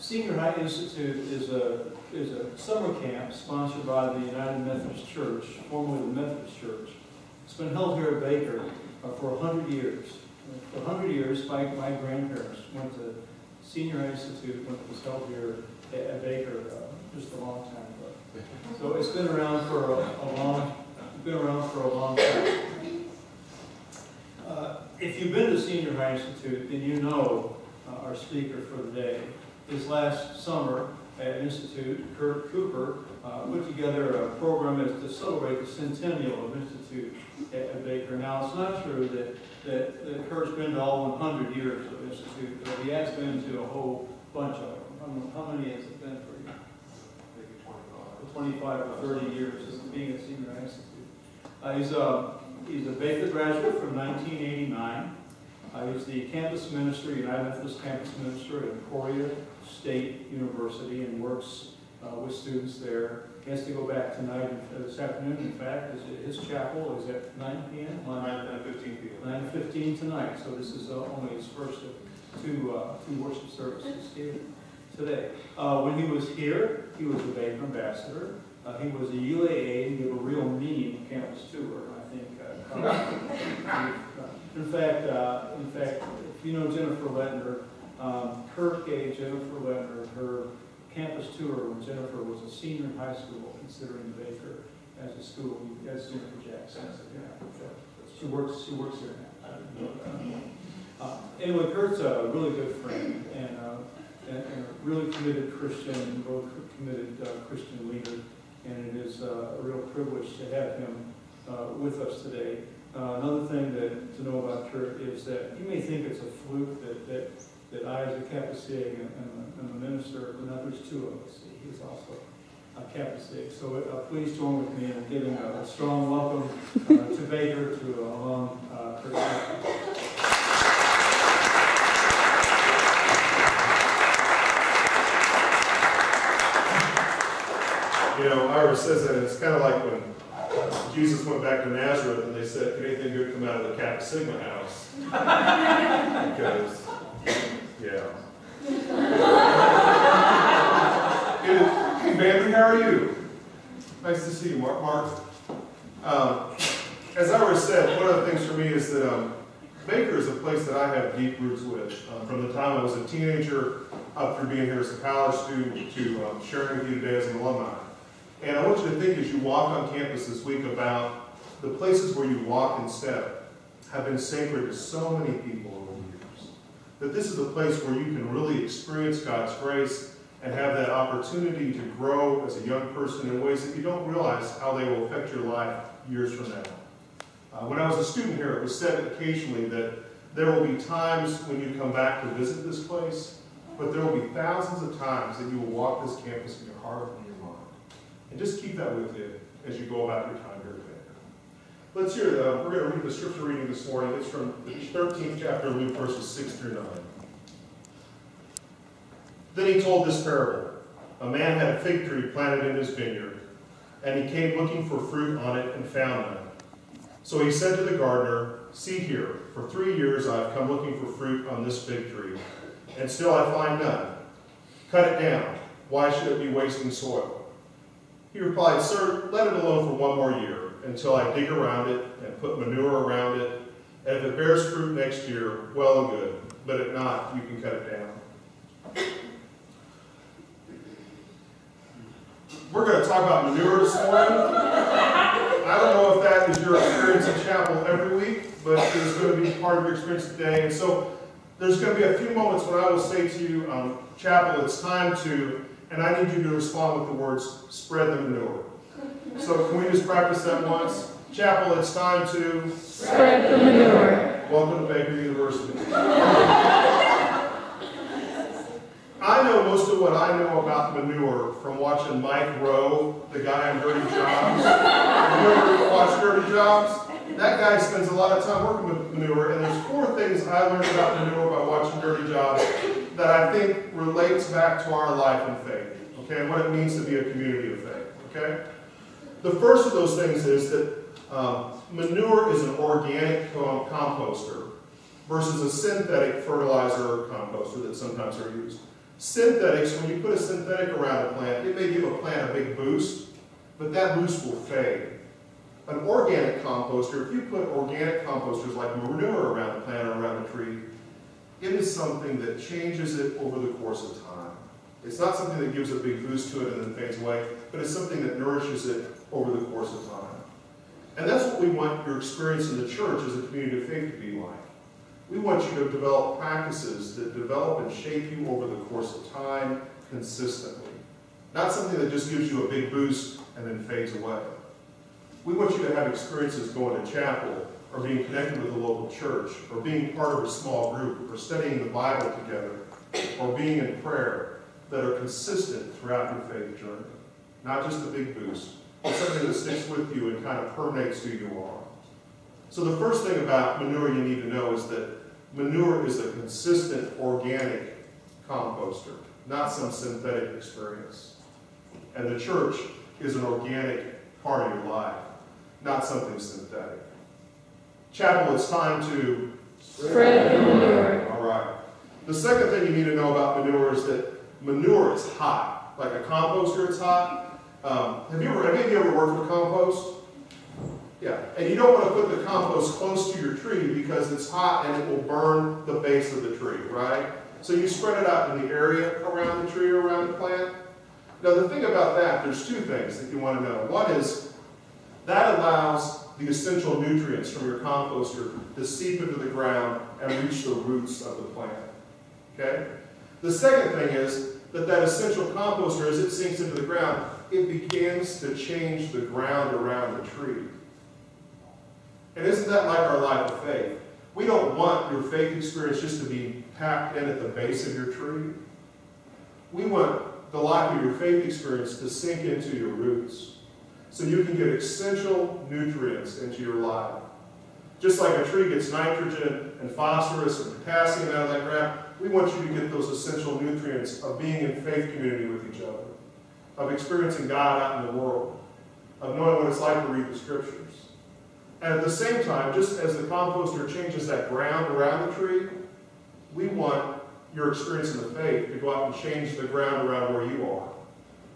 Senior High Institute is a summer camp sponsored by the United Methodist Church, formerly the Methodist Church. It's been held here at Baker for 100 years. For 100 years, my grandparents went to Senior High Institute when it was held here at Baker just a long time ago. So it's been around for a long time. If you've been to Senior High Institute, then you know our speaker for the day. This last summer at Institute, Kurt Cooper put together a program to celebrate the centennial of Institute at Baker. Now, it's not true that Kurt's been to all 100 years of Institute, but he has been to a whole bunch of them. How many has it been for you? Maybe 25 or 30 years of being at Senior High Institute. He's a Baker graduate from 1989. He's the campus minister, United Methodist campus minister at Emporia State University, and works with students there. He has to go back tonight, this afternoon, in fact. His chapel is at 9 p.m.? 9:15 p.m. 9:15 tonight, so this is only his first of two worship services here today. When he was here, he was a Baker ambassador. He was a UAA, and gave a real mean campus tour, I think. In fact, if you know Jennifer Lettner, Kurt gave Jennifer Lettner her campus tour when Jennifer was a senior in high school, considering Baker as a school, as Jennifer Jackson. She works here now. Anyway, Kurt's a really good friend and a really committed Christian, Christian leader, and it is a real privilege to have him with us today. Another thing to know about Kurt is that you may think it's a fluke that I, as a Kappa Sig and a minister, but now there's two of us. He's also a Kappa Sig. So please join with me in giving a strong welcome to Baker, to alum Kurt. You know, Ira says that it's kind of like when Jesus went back to Nazareth and they said, "Can anything good come out of the Kappa Sigma house?" Because, yeah. Hey, Bambi, how are you? Nice to see you, Mark. As Ira said, one of the things for me is that Baker is a place that I have deep roots with. From the time I was a teenager up through being here as a college student to sharing with you today as an alumni. And I want you to think as you walk on campus this week about the places where you walk and step have been sacred to so many people over the years. That this is a place where you can really experience God's grace and have that opportunity to grow as a young person in ways that you don't realize how they will affect your life years from now. When I was a student here, it was said occasionally that there will be times when you come back to visit this place, but there will be thousands of times that you will walk this campus in your heart and your mind. And just keep that with you as you go about your time here at Baker. Let's hear it. We're going to read the scripture reading this morning. It's from the 13th chapter of Luke, verses 6 through 9. Then he told this parable. A man had a fig tree planted in his vineyard, and he came looking for fruit on it and found none. So he said to the gardener, "See here, for 3 years I have come looking for fruit on this fig tree, and still I find none. Cut it down. Why should it be wasting soil?" He replied, "Sir, let it alone for 1 more year, until I dig around it and put manure around it. And if it bears fruit next year, well and good. But if not, you can cut it down." We're going to talk about manure this morning. I don't know if that is your experience in chapel every week, but it is going to be part of your experience today. And so there's going to be a few moments when I will say to you, chapel, it's time to, and I need you to respond with the words, spread the manure. So can we just practice that once? Chapel, it's time to spread the manure. Welcome to Baker University. I know most of what I know about manure from watching Mike Rowe, the guy on Dirty Jobs. You ever watch Dirty Jobs? That guy spends a lot of time working with manure, and there's 4 things I learned about manure by watching Dirty Jobs that I think relates back to our life in faith, okay, and what it means to be a community of faith, okay? The first of those things is that manure is an organic composter versus a synthetic fertilizer or composter that sometimes are used. Synthetics, when you put a synthetic around a plant, it may give a plant a big boost, but that boost will fade. An organic composter, if you put organic composters like manure around a plant or around a tree, it is something that changes it over the course of time. It's not something that gives a big boost to it and then fades away, but it's something that nourishes it over the course of time. And that's what we want your experience in the church as a community of faith to be like. We want you to develop practices that develop and shape you over the course of time consistently. Not something that just gives you a big boost and then fades away. We want you to have experiences going to chapel, or being connected with a local church, or being part of a small group, or studying the Bible together, or being in prayer that are consistent throughout your faith journey. Not just a big boost, but something that sticks with you and kind of permeates who you are. So the first thing about manure you need to know is that manure is a consistent organic composter, not some synthetic experience. And the church is an organic part of your life, not something synthetic. Chapel, it's time to spread the manure. All right. The second thing you need to know about manure is that manure is hot. Like a composter, it's hot. Have you ever worked with compost? Yeah. And you don't want to put the compost close to your tree because it's hot and it will burn the base of the tree, right? So you spread it out in the area around the tree or around the plant. Now the thing about that, there's two things that you want to know. One is that allows the essential nutrients from your composter to seep into the ground and reach the roots of the plant. Okay? The second thing is that essential composter, as it sinks into the ground, it begins to change the ground around the tree. And isn't that like our life of faith? We don't want your faith experience just to be packed in at the base of your tree. We want the life of your faith experience to sink into your roots so you can get essential nutrients into your life. Just like a tree gets nitrogen and phosphorus and potassium out of that ground, we want you to get those essential nutrients of being in faith community with each other, of experiencing God out in the world, of knowing what it's like to read the Scriptures. And at the same time, just as the composter changes that ground around the tree, we want your experience in the faith to go out and change the ground around where you are,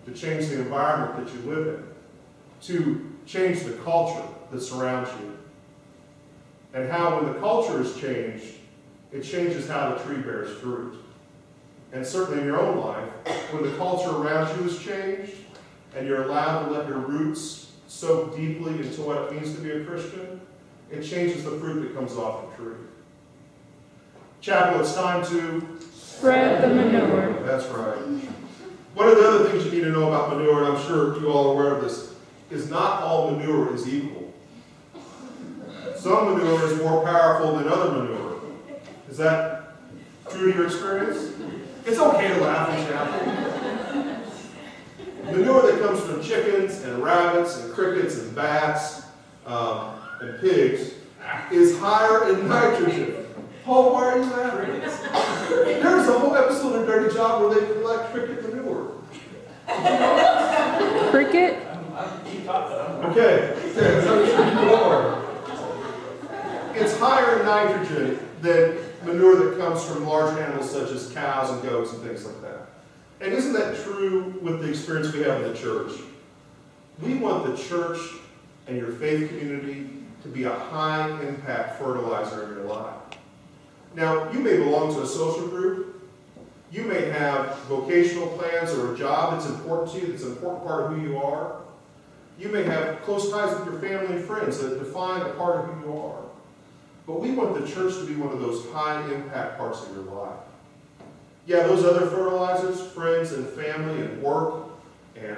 to change the environment that you live in, to change the culture that surrounds you. And how when the culture is changed, it changes how the tree bears fruit. And certainly in your own life, when the culture around you is changed, and you're allowed to let your roots soak deeply into what it means to be a Christian, it changes the fruit that comes off the tree. Chapel, it's time to Spread the manure. That's right. One of the other things you need to know about manure, and I'm sure you all are aware of this, is not all manure is equal. Some manure is more powerful than other manure. Is that true to your experience? It's okay to laugh in chapel. Manure that comes from chickens and rabbits and crickets and bats and pigs is higher in nitrogen. Paul, why are you laughing? There's a whole episode of Dirty Job where they collect cricket manure. Cricket? Okay, I'm sure you are. It's higher in nitrogen than manure that comes from large animals such as cows and goats and things like that. And isn't that true with the experience we have in the church? We want the church and your faith community to be a high-impact fertilizer in your life. Now, you may belong to a social group. You may have vocational plans or a job that's important to you, that's an important part of who you are. You may have close ties with your family and friends that define a part of who you are. But we want the church to be one of those high-impact parts of your life. Yeah, those other fertilizers, friends and family and work and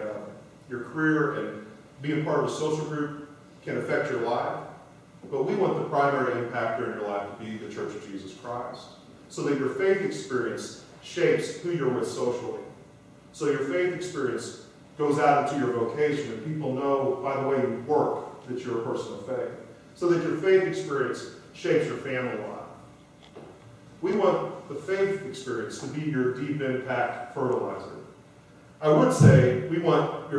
your career and being part of a social group can affect your life. But we want the primary impactor in your life to be the Church of Jesus Christ, so that your faith experience shapes who you're with socially. So your faith experience goes out into your vocation, and people know, by the way you work, that you're a person of faith. So that your faith experience shapes your family life. We want the faith experience to be your deep impact fertilizer. I would say we want your